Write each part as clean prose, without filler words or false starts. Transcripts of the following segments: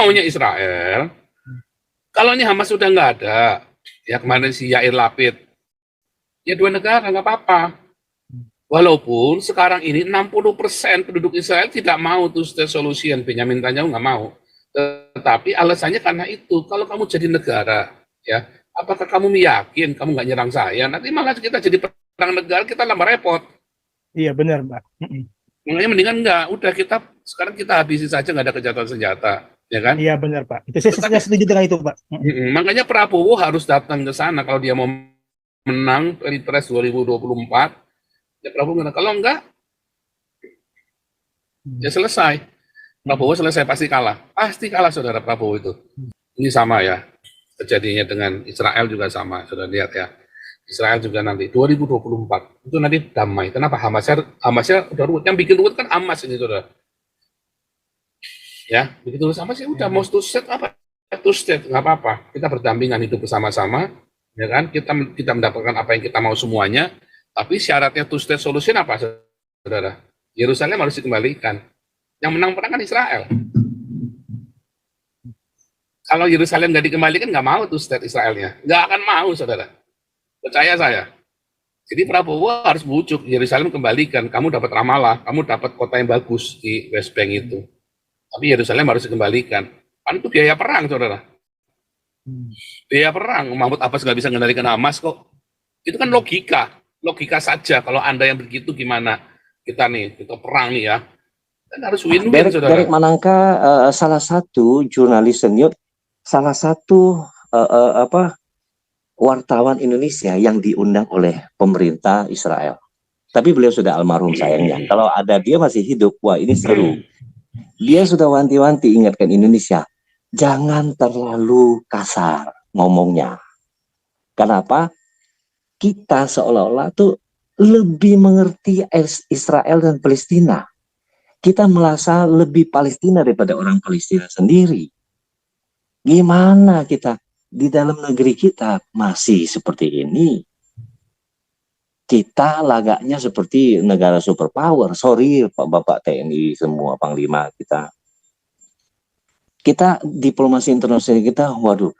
maunya Israel. Kalau ini Hamas sudah nggak ada, ya kemarin si Yair Lapid, ya dua negara nggak apa-apa. Walaupun sekarang ini 60% penduduk Israel tidak mau two state solution, Benyamin Netanyahu nggak mau. Tetapi alasannya karena itu, kalau kamu jadi negara, ya, apakah kamu yakin kamu nggak nyerang saya? Nanti malah kita jadi perang negara, kita lama repot. Iya benar, Mbak. Makanya mendingan enggak, udah sekarang kita habisi saja, nggak ada kejahatan senjata, ya kan? Iya benar, Pak. Itu saya setuju dengan itu, Pak. Makanya Prabowo harus datang ke sana kalau dia mau menang Pilpres 2024. Ya Prabowo menang. Kalau enggak, ya selesai. Prabowo selesai, pasti kalah saudara Prabowo itu. Ini sama ya, terjadinya dengan Israel juga sama, sudah lihat ya. Israel juga nanti 2024 itu nanti damai. Kenapa? Hamasnya udah ruwet. Yang bikin ruwet kan Hamas ini, saudara. Ya, begitu Hamas ya udah mau two state apa? Two state nggak apa-apa. Kita berdampingan hidup bersama-sama, ya kan? Kita mendapatkan apa yang kita mau semuanya. Tapi syaratnya two state solution apa, saudara? Yerusalem harus dikembalikan. Yang menang perang kan Israel. Kalau Yerusalem nggak dikembalikan, nggak mau two state Israelnya. Nggak akan mau, saudara. Percaya saya. Jadi Prabowo harus bujuk Yerusalem kembalikan. Kamu dapat Ramallah, kamu dapat kota yang bagus di West Bank itu. Tapi Yerusalem harus dikembalikan. Kan itu biaya perang, saudara. Biaya perang. Mahmud Abbas nggak bisa mengendalikan Hamas kok. Itu kan logika saja. Kalau Anda yang begitu gimana? Kita perang nih ya. Kan harus win-win, saudara. Derek Manangka, salah satu jurnalis senior, salah satu wartawan Indonesia yang diundang oleh pemerintah Israel. Tapi beliau sudah almarhum sayangnya. Kalau ada dia masih hidup, wah ini seru. Dia sudah wanti-wanti ingatkan Indonesia, jangan terlalu kasar ngomongnya. Kenapa? Kita seolah-olah tuh lebih mengerti Israel dan Palestina. Kita merasa lebih Palestina daripada orang Palestina sendiri. Gimana kita di dalam negeri kita masih seperti ini? Kita lagaknya seperti negara superpower. Sorry Bapak TNI semua, Panglima kita. Kita diplomasi internasional kita, waduh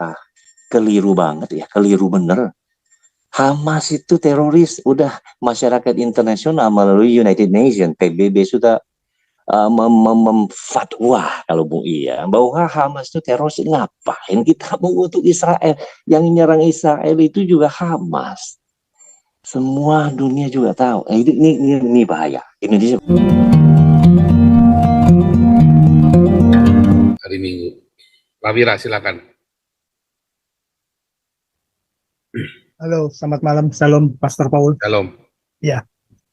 keliru banget ya, keliru bener. Hamas itu teroris, udah masyarakat internasional melalui United Nations, PBB sudah memfatwa kalau Bung Iya bahwa Hamas itu teroris. Ngapain kita mengutuk Israel? Yang nyerang Israel itu juga Hamas. Semua dunia juga tahu. Ini bahaya. Indonesia. Hari Minggu. Prawira, silakan. Halo, selamat malam. Salam, Pastor Paul. Salam. Ya,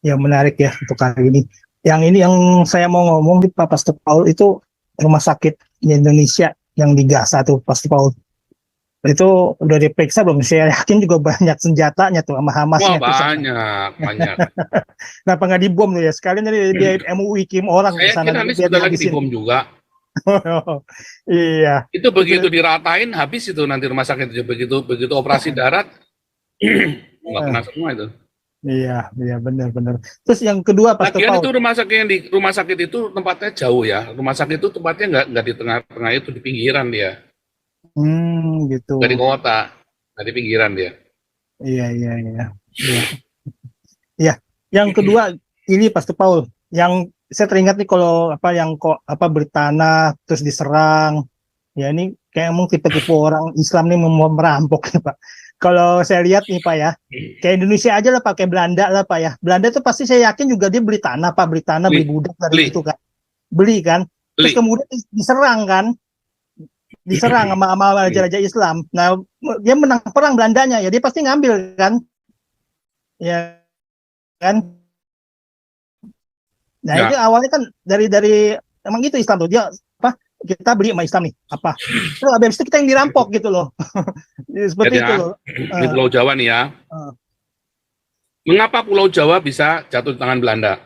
yang menarik ya untuk hari ini. Yang ini yang saya mau ngomong di Pak Pastor Paul itu rumah sakit di Indonesia yang di Gaza tuh, Pastor Paul. Itu udah diperiksa belum? Saya yakin juga banyak senjatanya tuh sama Hamasnya. Wah, banyak. Kenapa nggak dibom tuh ya? Sekalian dari MUI kirim orang ke sana. Saya kira ini sudah lagi dibom juga. Iya. Itu begitu diratain habis itu nanti rumah sakit itu begitu operasi darat nggak kena semua itu. Iya benar. Terus yang kedua Pastor Paul. Itu rumah sakit itu tempatnya jauh ya. Rumah sakit itu tempatnya nggak di tengah-tengah, itu di pinggiran dia. Gitu. Nggak di kota, nggak di pinggiran dia. Iya. Iya. Yang kedua ini Pastor Paul, yang saya teringat nih kalau beli tanah terus diserang. Ya ini kayak emang tipe-tipe orang Islam nih mau merampok ya Pak. Kalau saya lihat nih Pak ya, kayak Indonesia aja lah pakai Belanda lah Pak ya. Belanda itu pasti saya yakin juga dia beli tanah Pak, beli budak dari itu kan. Beli kan. Terus kemudian diserang kan. Diserang sama raja-raja Islam. Nah, dia menang perang Belandanya ya, dia pasti ngambil kan. Ya kan. Nah, itu awalnya kan dari emang itu Islam tuh. Dia kita beli sama Islam nih apa terus habis itu kita yang dirampok gitu loh. Seperti itu loh di Pulau Jawa nih ya. Mengapa Pulau Jawa bisa jatuh di tangan Belanda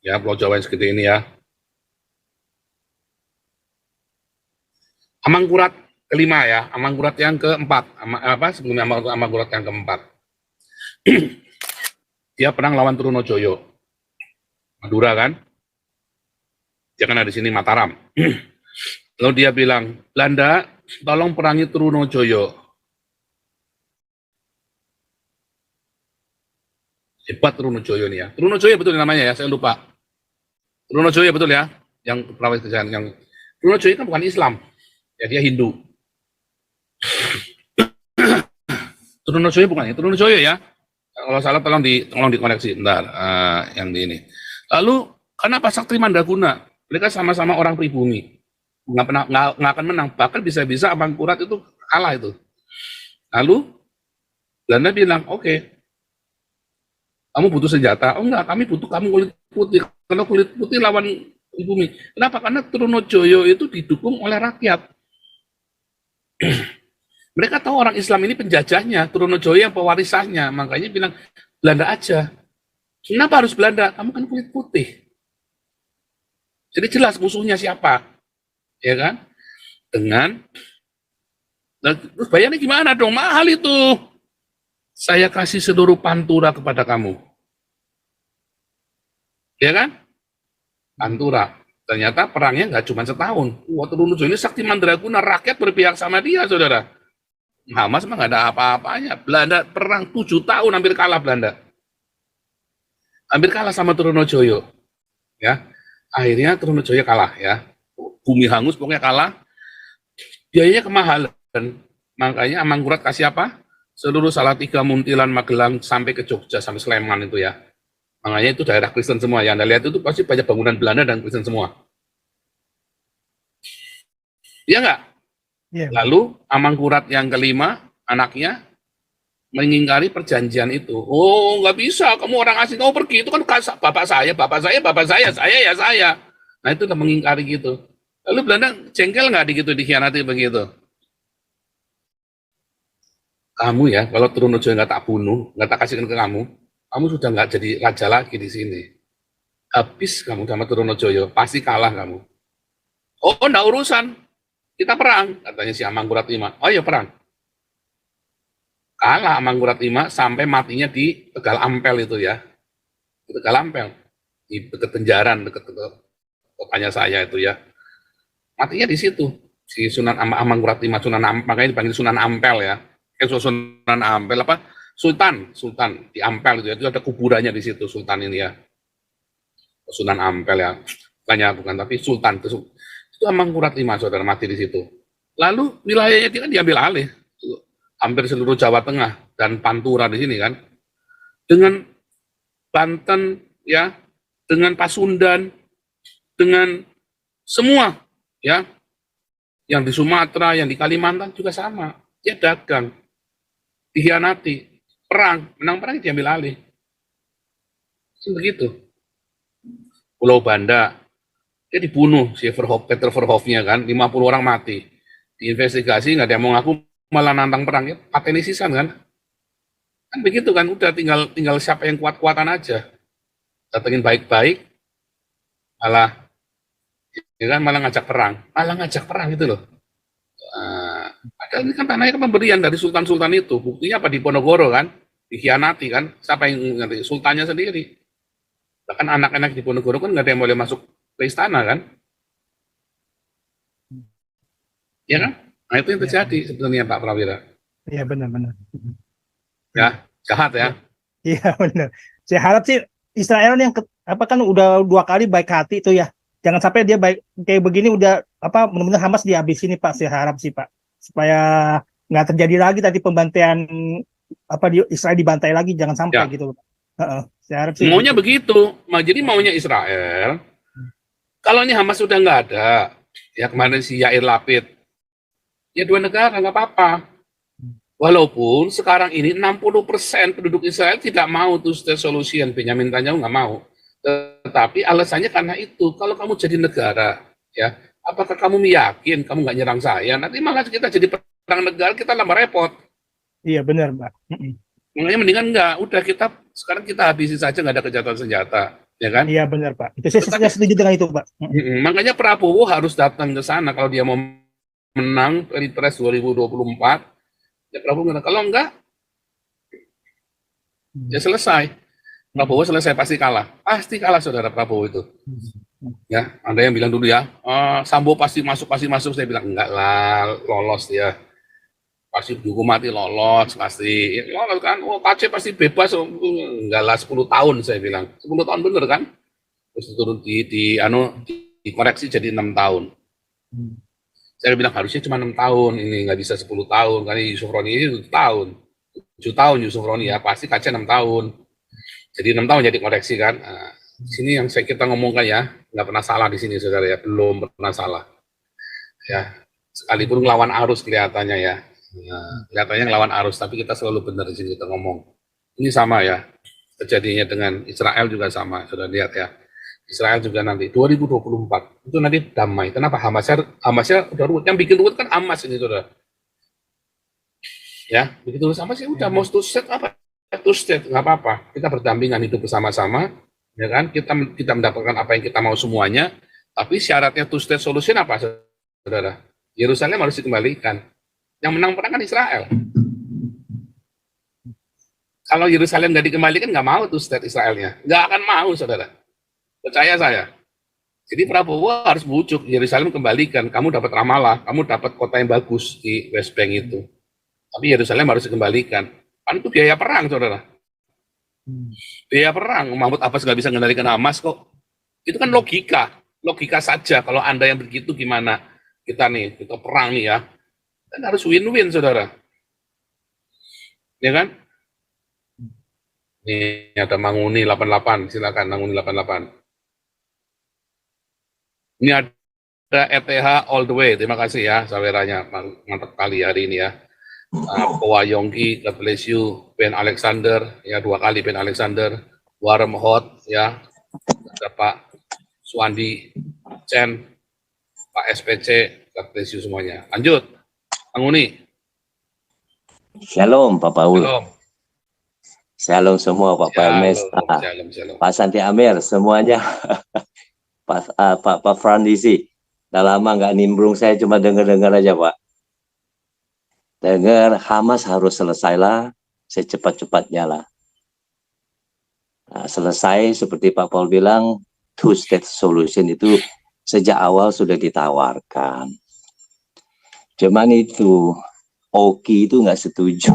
ya? Pulau Jawa yang seperti ini ya. Amangkurat kelima ya, Amangkurat yang keempat, sebelumnya Amangkurat yang keempat. Dia perang lawan Trunojoyo, Madura kan? Dia kan ada di sini Mataram. Lalu dia bilang, Belanda, tolong perangi Trunojoyo. Hebat Trunojoyo nih ya. Trunojoyo betul namanya ya, saya lupa. Trunojoyo betul ya, yang perawi kerjaan. Yang Trunojoyo kan bukan Islam, ya dia Hindu. Trunojoyo bukan ya, Trunojoyo ya. Kalau salah tolong dikoreksi, bentar, yang di ini. Lalu, kenapa Sakti Mandaguna? Mereka sama-sama orang pribumi. Nggak akan menang, bahkan bisa-bisa Amangkurat itu kalah itu. Lalu, Belanda bilang, oke, kamu butuh senjata. Oh enggak, kami butuh kamu kulit putih. Kalau kulit putih lawan pribumi. Kenapa? Karena Trunojoyo itu didukung oleh rakyat. Mereka tahu orang Islam ini penjajahnya, Trunojoyo yang pewarisahnya, makanya bilang Belanda aja. Kenapa harus Belanda? Kamu kan kulit putih. Jadi jelas musuhnya siapa, ya kan? Terus bayarnya gimana dong? Mahal itu. Saya kasih seluruh Pantura kepada kamu, ya kan? Pantura. Ternyata perangnya nggak cuma setahun. Wah, Trunojoyo ini Sakti Mandraguna, rakyat berpihak sama dia, saudara. Hamas mah nggak ada apa-apanya. Belanda perang 7 tahun hampir kalah Belanda. Hampir kalah sama Trunojoyo. Ya. Akhirnya Trunojoyo kalah ya. Bumi hangus pokoknya kalah. Biayanya kemahalan. Makanya Amangkurat kasih apa? Seluruh Salatiga, Muntilan, Magelang sampai ke Jogja sampai Sleman itu ya. Makanya itu daerah Kristen semua ya. Anda lihat itu pasti banyak bangunan Belanda dan Kristen semua. Iya nggak? Iya. Lalu Amangkurat yang kelima, anaknya mengingkari perjanjian itu. Oh, nggak bisa, kamu orang asing, kamu pergi, itu kan bapak saya, saya ya saya. Nah, itu udah mengingkari gitu. Lalu Belanda jengkel nggak gitu, dikhianati begitu? Kamu ya, kalau Trunojoyo nggak tak bunuh, nggak tak kasihkan ke kamu sudah nggak jadi raja lagi di sini. Habis kamu sama Trunojoyo, pasti kalah kamu. Oh, nggak urusan. Kita perang, katanya si Amangkurat V. Oh ya perang. Kalah Amangkurat V sampai matinya di Tegal Ampel itu ya. Di Tegal Ampel. Di dekat Penjaran, dekat kotanya saya itu ya. Matinya di situ. Si Sunan Amangkurat V, Sunan Ampel, makanya dipanggil Sunan Ampel ya. Sunan Ampel apa? Sultan di Ampel itu ya. Itu ada kuburannya di situ Sultan ini ya. Sunan Ampel ya. Bukan, tapi Sultan itu Amangkurat V, saudara, mati di situ. Lalu wilayahnya dia kan diambil alih, hampir seluruh Jawa Tengah dan Pantura di sini kan, dengan Banten ya, dengan Pasundan, dengan semua ya, yang di Sumatera, yang di Kalimantan juga sama. Dia dagang, dikhianati, perang, menang perang diambil alih. Begitu. Pulau Banda, dia dibunuh si Peter Verhoefnya kan, 50 orang mati. Diinvestigasi nggak ada yang mau ngaku, malah nantang perang ya, patenisisan kan. Kan begitu kan, udah tinggal siapa yang kuat-kuatan aja. Datengin baik-baik, malah ngajak perang gitu loh. Padahal ini kan tanahnya kan pemberian dari sultan-sultan itu. Buktinya apa di Ponorogo kan, dikhianati kan, siapa yang ngerti? Sultannya sendiri. Bahkan anak-anak di Ponorogo kan nggak ada yang boleh masuk ke istana kan? Ya kan? Nah itu yang terjadi sebenarnya Pak Prawira. Iya benar-benar. Ya, jahat ya. Iya benar. Saya harap sih Israel yang kan udah 2 kali baik hati itu ya. Jangan sampai dia baik kayak begini udah benar-benar Hamas dihabisi nih Pak. Saya harap sih Pak supaya nggak terjadi lagi tadi pembantaian di Israel dibantai lagi, jangan sampai gitu. Saya harap sih. Maunya begitu. Jadi maunya Israel. Kalau ini Hamas sudah nggak ada, ya kemarin si Yair Lapid, ya 2 negara nggak apa-apa. Walaupun sekarang ini 60% penduduk Israel tidak mau tuh state solution, Benjamin Netanyahu nggak mau. Tetapi alasannya karena itu, kalau kamu jadi negara, ya apakah kamu yakin kamu nggak nyerang saya? Nanti malah kita jadi perang negara, kita lama repot. Iya benar Pak. Makanya mendingan nggak, udah sekarang kita habisi saja, nggak ada kejahatan senjata. Ya kan? Iya benar Pak. Itu saya setuju dengan itu Pak. Makanya Prabowo harus datang ke sana kalau dia mau menang Pilpres 2024. Ya Prabowo menang. Kalau enggak, ya selesai. Prabowo selesai pasti kalah saudara Prabowo itu. Ya, ada yang bilang dulu ya, Sambo pasti masuk. Saya bilang enggak lah, lolos dia. Pasti dihukum mati, lolos pasti. Ya, lolos kan, oh KC pasti bebas. Oh, enggak lah, 10 tahun saya bilang. 10 tahun bener kan? Terus turun dikoreksi jadi 6 tahun. Saya bilang harusnya cuma 6 tahun, ini nggak bisa 10 tahun, karena Yusuf Roni ini 7 tahun. 7 tahun Yusuf Roni ya, pasti KC 6 tahun. Jadi 6 tahun jadi koreksi kan. Nah, sini yang kita ngomongkan ya, nggak pernah salah di sini saudara ya, belum pernah salah. Ya, sekalipun ngelawan arus kelihatannya ya. Nah, kelihatannya ngelawan arus, tapi kita selalu benar di sini kita ngomong. Ini sama ya, terjadinya dengan Israel juga sama, sudah lihat ya. Israel juga nanti 2024 itu nanti damai. Kenapa Hamasnya udah ruwet? Yang bikin ruwet kan Hamas ini saudara. Ya, begitu sama sih udah mau two state apa? Two state nggak apa-apa. Kita berdampingan hidup bersama-sama, ya kan? Kita mendapatkan apa yang kita mau semuanya. Tapi syaratnya two state solution apa, saudara? Yerusalem harus dikembalikan. Yang menang-menang kan Israel. Kalau Yerusalem nggak dikembalikan, nggak mau two state Israelnya. Nggak akan mau, saudara. Percaya saya. Jadi Prabowo harus bujuk Yerusalem kembalikan. Kamu dapat Ramallah, kamu dapat kota yang bagus di West Bank itu. Tapi Yerusalem harus dikembalikan. Kan itu biaya perang, saudara. Biaya perang. Mahmud Abbas nggak bisa mengendalikan Hamas kok. Itu kan logika saja. Kalau Anda yang begitu gimana? Kita perang nih ya. Kan harus win-win, saudara. Ya kan? Ini ada Manguni 88, silakan Manguni 88. Ini ada ETH all the way, terima kasih ya saweranya, mantap kali hari ini ya. Kowa Yongki, God bless you, Ben Alexander, ya 2 kali Ben Alexander, Warm Hot, ya, ada Pak Suwandi, Chen, Pak SPC, God bless you semuanya. Lanjut, Manguni. Shalom Pak Paul. Shalom. Shalom semua Pak Hermes, Pak Santi Amir, semuanya. Pak Frandisi, udah lama nggak nimbrung, saya cuma dengar aja Pak. Dengar Hamas harus selesailah secepat-cepatnya lah. Nah, selesai seperti Pak Paul bilang, two state solution itu sejak awal sudah ditawarkan. Cuman itu Oki itu nggak setuju.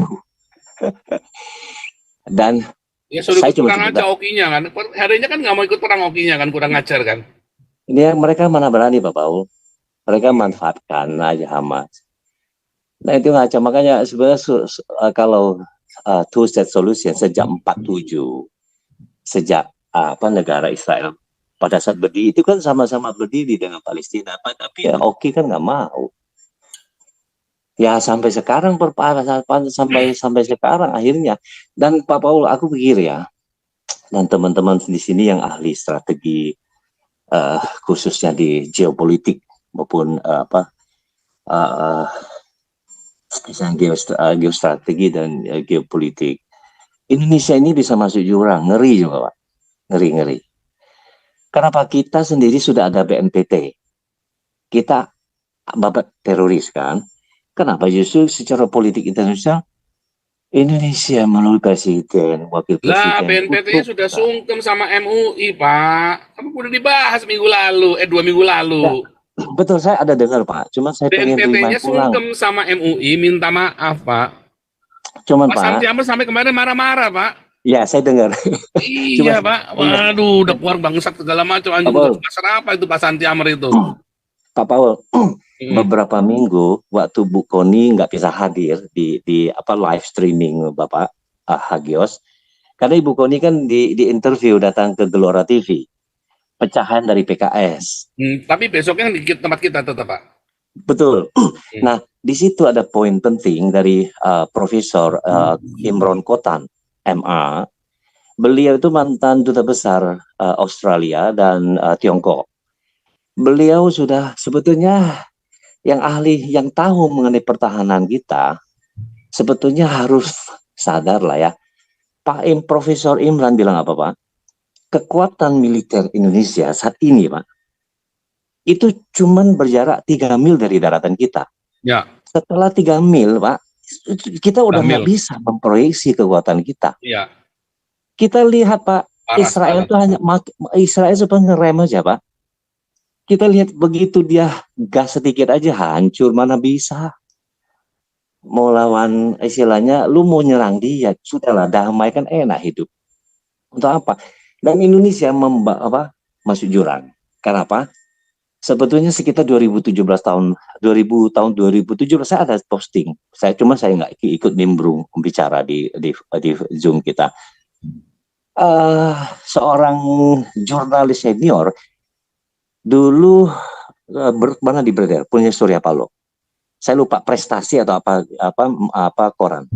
Dan ya sudah kurang aja Okinya kan, harinya kan nggak mau ikut perang Okinya kan, kurang ajar kan. Ini mereka mana berani Pak Paul, mereka manfaatkan aja Hamas. Nah itu ngaca, makanya sebenarnya kalau two state solution sejak 47, sejak negara Israel pada saat berdiri itu kan sama-sama berdiri dengan Palestina, tapi ya Oki kan nggak mau. Ya sampai sekarang sampai sekarang akhirnya. Dan Pak Paul, aku pikir ya, dan teman-teman di sini yang ahli strategi, khususnya di geopolitik maupun geostrategi dan geopolitik, Indonesia ini bisa masuk jurang, ngeri juga Pak, ngeri. Kenapa? Kita sendiri sudah ada BNPT, kita babat teroris kan. Kenapa justru secara politik internasional Indonesia melalui presiden, wakil presiden? Lah, BNPT-nya sudah sungkem sama MUI, Pak. Kamu udah dibahas 2 minggu lalu. Ya, betul, saya ada dengar, Pak. Cuma saya pengen BNPT-nya sungkem sama MUI, minta maaf, Pak. Cuman Pak Santi Amir sampai kemarin marah-marah, Pak. Ya, saya dengar. Iya, Pak. Waduh, udah keluar bangsat segala macam. Anjing, pasar apa itu Pak Santi Amir itu? Pak Paul, beberapa minggu waktu Bu Koni nggak bisa hadir di live streaming Bapak Hagios, karena Ibu Koni kan di interview datang ke Gelora TV, pecahan dari PKS. Tapi besoknya di tempat kita tetap Pak. Betul. Nah di situ ada poin penting dari Profesor Imron Kotan, MA. Beliau itu mantan duta besar Australia dan Tiongkok. Beliau sudah sebetulnya yang ahli, yang tahu mengenai pertahanan kita, sebetulnya harus sadar lah ya. Profesor Imran bilang apa Pak? Kekuatan militer Indonesia saat ini Pak, itu cuman berjarak 3 mil dari daratan kita. Ya. Setelah 3 mil Pak, kita udah nggak bisa memproyeksi kekuatan kita. Ya. Kita lihat Pak, Israel itu hanya Israel sebenarnya ngerem aja Pak. Kita lihat begitu dia gas sedikit aja hancur, mana bisa. Mau lawan istilahnya, lu mau nyerang dia, sudahlah damai kan enak hidup. Untuk apa? Dan Indonesia masuk jurang. Karena apa? Sebetulnya sekitar 2017 tahun 2017 saya ada posting. Saya nggak ikut nimbrung bicara di Zoom kita. Seorang jurnalis senior dulu mana di beredar punya Surya Paloh. Saya lupa prestasi atau apa koran.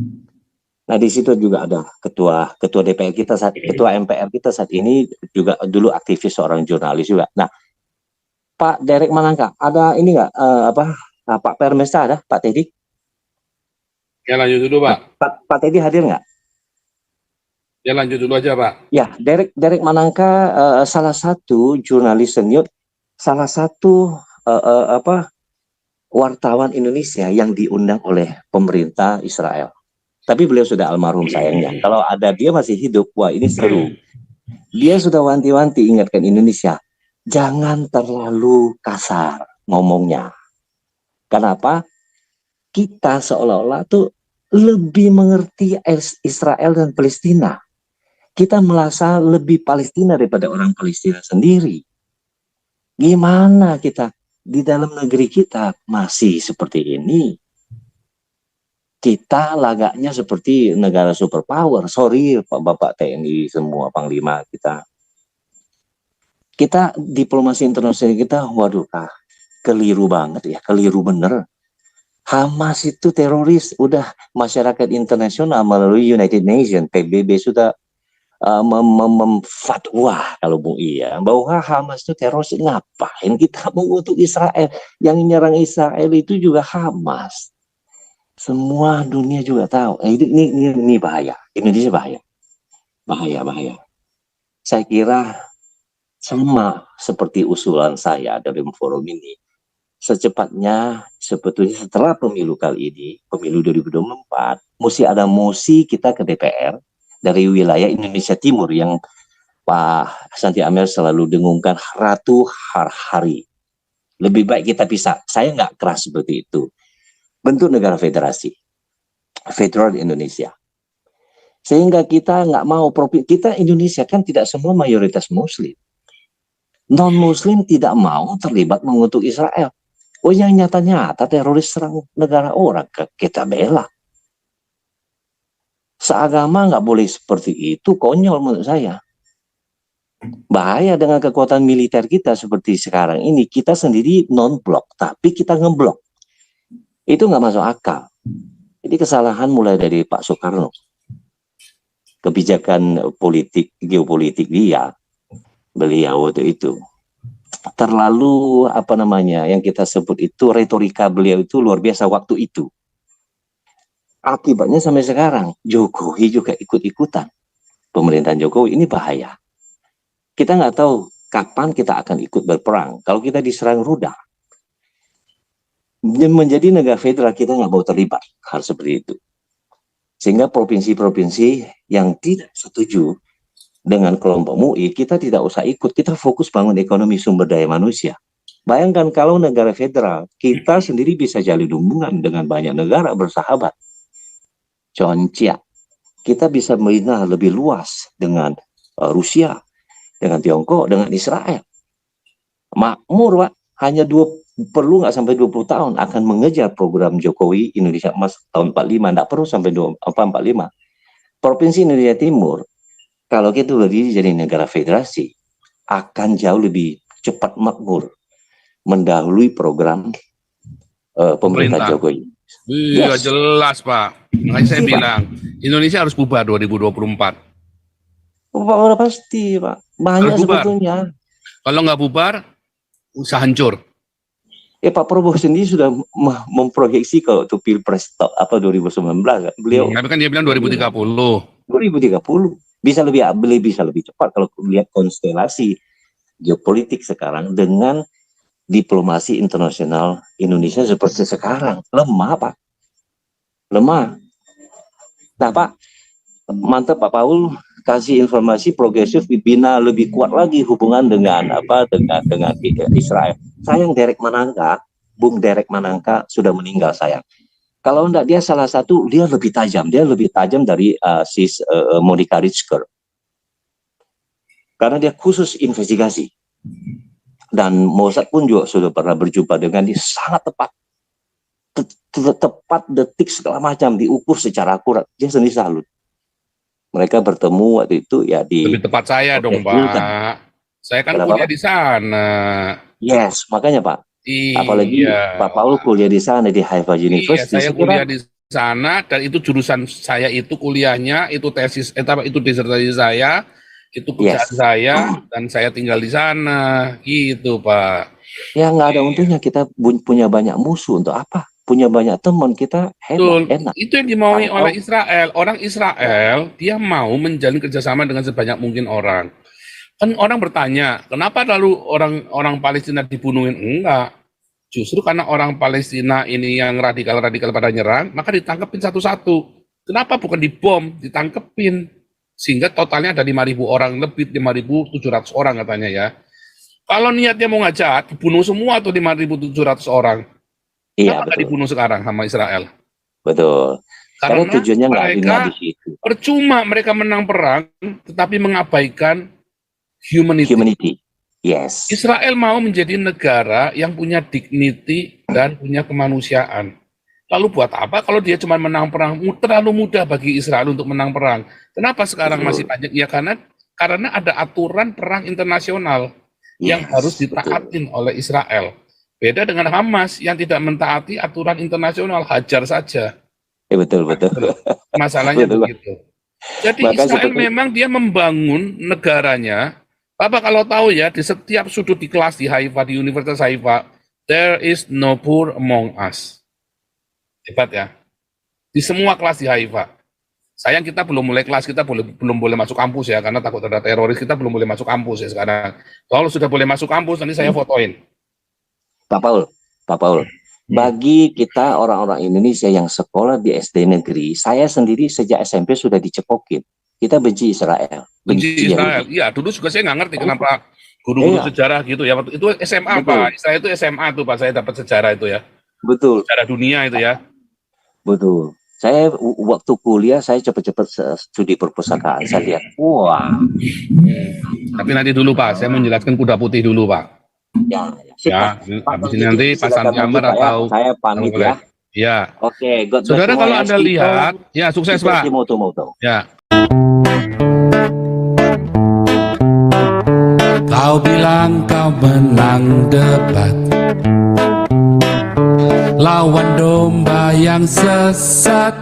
Nah di situ juga ada ketua DPR kita ketua MPR kita saat ini juga dulu aktivis seorang jurnalis juga. Nah Pak Derek Manangka ada ini nggak Pak Permesta ada Pak Teddy? Ya lanjut dulu Pak. Pak Teddy hadir nggak? Ya lanjut dulu aja Pak. Ya Derek Manangka salah satu jurnalis senior, salah satu wartawan Indonesia yang diundang oleh pemerintah Israel. Tapi beliau sudah almarhum sayangnya. Kalau ada dia masih hidup, wah ini seru. Dia sudah wanti-wanti ingatkan Indonesia, jangan terlalu kasar ngomongnya. Kenapa? Kita seolah-olah tuh lebih mengerti Israel dan Palestina. Kita merasa lebih Palestina daripada orang Palestina sendiri. Gimana kita di dalam negeri kita masih seperti ini? Kita lagaknya seperti negara superpower. Sorry Bapak TNI semua Panglima kita. Kita diplomasi internasional kita, waduh keliru banget ya, keliru bener. Hamas itu teroris, udah masyarakat internasional melalui United Nations, PBB sudah memfatwa kalau Bung Iya bahwa Hamas itu teroris. Ngapain kita mengutuk Israel? Yang nyerang Israel itu juga Hamas. Semua dunia juga tahu. Ini bahaya. Indonesia bahaya. Saya kira sama seperti usulan saya dalam forum ini. Secepatnya sebetulnya setelah pemilu kali ini, pemilu 2024, mesti ada mosi kita ke DPR dari wilayah Indonesia Timur yang Pak Santi Amir selalu dengungkan ratu hari. Lebih baik kita pisah. Saya nggak keras seperti itu. Bentuk negara federasi, federal Indonesia. Sehingga kita nggak mau kita Indonesia kan tidak semua mayoritas Muslim. Non-Muslim tidak mau terlibat mengutuk Israel. Oh yang nyata-nyata teroris serang negara orang, kita bela. Seagama nggak boleh seperti itu, konyol menurut saya. Bahaya dengan kekuatan militer kita seperti sekarang ini, kita sendiri non-blok, tapi kita ngeblok. Itu nggak masuk akal. Jadi kesalahan mulai dari Pak Soekarno. Kebijakan geopolitik beliau itu terlalu yang kita sebut itu retorika beliau itu luar biasa waktu itu. Akibatnya sampai sekarang Jokowi juga ikut-ikutan. Pemerintahan Jokowi ini bahaya. Kita nggak tahu kapan kita akan ikut berperang. Kalau kita diserang rudal, menjadi negara federal kita nggak mau terlibat hal seperti itu. Sehingga provinsi-provinsi yang tidak setuju dengan kelompok MUI, kita tidak usah ikut, kita fokus bangun ekonomi sumber daya manusia. Bayangkan kalau negara federal, kita sendiri bisa jalin hubungan dengan banyak negara bersahabat. Contohnya, kita bisa membina lebih luas dengan Rusia, dengan Tiongkok, dengan Israel. Makmur, Pak, hanya perlu nggak sampai 20 tahun akan mengejar program Jokowi Indonesia Emas tahun 45, nggak perlu sampai 45. Provinsi Indonesia Timur, kalau kita berdiri jadi negara federasi, akan jauh lebih cepat makmur, mendahului program pemerintah Jokowi. Iya jelas Pak, makanya saya bilang Indonesia harus bubar 2024. Udah pasti Pak, banyak sebetulnya. Kalau nggak bubar, usaha hancur. Pak Prabowo sendiri sudah memproyeksi kalau untuk Pilpres 2019 beliau. Tapi kan dia bilang 2030. 2030 bisa lebih cepat kalau lihat konstelasi geopolitik sekarang dengan diplomasi internasional Indonesia seperti sekarang. Lemah Pak. Lemah. Nah Pak, mantap Pak Paul kasih informasi progresif, bina lebih kuat lagi hubungan dengan Israel. Sayang Bung Derek Manangka sudah meninggal, sayang. Kalau enggak, dia salah satu, dia lebih tajam dari Monica Ritschker. Karena dia khusus investigasi. Dan Mossad pun juga sudah pernah berjumpa dengan dia, sangat tepat detik segala macam, diukur secara akurat. Dia sendiri salut. Mereka bertemu waktu itu ya di... Lebih tepat saya dong, Pak. Saya kan Kenapa, kuliah Pak? di sana. Yes, makanya Pak. Iya. Apalagi Pak Paul kuliah di sana di Haifa Iya, University. saya kuliah di sana dan itu jurusan saya, itu kuliahnya, itu tesis, itu disertasi saya, itu pekerjaan saya, dan saya tinggal di sana, gitu Pak. Ya nggak ada untungnya kita punya banyak musuh, untuk apa? Punya banyak teman, kita enak. Itu yang dimaui oleh Israel. Orang Israel, dia mau menjalin kerjasama dengan sebanyak mungkin orang. Kan orang bertanya, kenapa lalu orang Palestina dibunuhin? Enggak. Justru karena orang Palestina ini yang radikal-radikal pada nyerang, maka ditangkepin satu-satu. Kenapa bukan dibom, ditangkepin? Sehingga totalnya ada 5.000 orang, lebih 5.700 orang katanya ya. Kalau niatnya mau ngajak, dibunuh semua tuh 5.700 orang. Iya, kenapa nggak dibunuh sekarang sama Israel? Betul. Karena tujuannya mereka di situ. Percuma mereka menang perang, tetapi mengabaikan humanity. Yes. Israel mau menjadi negara yang punya dignity dan punya kemanusiaan. Lalu buat apa kalau dia cuma menang perang? Terlalu mudah bagi Israel untuk menang perang. Kenapa sekarang masih banyak? Ya karena ada aturan perang internasional yang harus ditaatin oleh Israel. Beda dengan Hamas yang tidak mentaati aturan internasional, hajar saja. Betul. Masalahnya begitu. Jadi Israel memang dia membangun negaranya. Bapak kalau tahu ya, di setiap sudut di kelas di Haifa, di Universitas Haifa, there is no poor among us. Hebat ya. Di semua kelas di Haifa. Sayang kita belum mulai kelas, kita belum boleh masuk kampus ya, karena takut ada teroris, kita belum boleh masuk kampus ya sekarang. Kalau sudah boleh masuk kampus, nanti saya fotoin. Pak Paul, bagi kita orang-orang Indonesia yang sekolah di SD negeri, saya sendiri sejak SMP sudah dicekokin. Kita benci Israel. Benci Israel. Iya, dulu juga saya nggak ngerti kenapa guru-guru sejarah gitu ya. Itu SMA Pak, Israel itu SMA tuh Pak, saya dapat sejarah itu ya. Betul. Sejarah dunia itu ya. Betul. Saya waktu kuliah saya cepat-cepat studi perpustakaan. Saya lihat, wah. Tapi nanti dulu Pak, saya mau menjelaskan kuda putih dulu Pak. Ya, habis ini nanti Pak Santi Amar atau saya pamit ya. Ya. Oke, Saudara kalau Anda lihat, ya sukses Pak. Ya. Kau bilang kau menang debat, lawan domba yang sesat.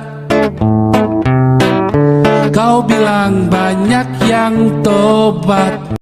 Kau bilang banyak yang tobat,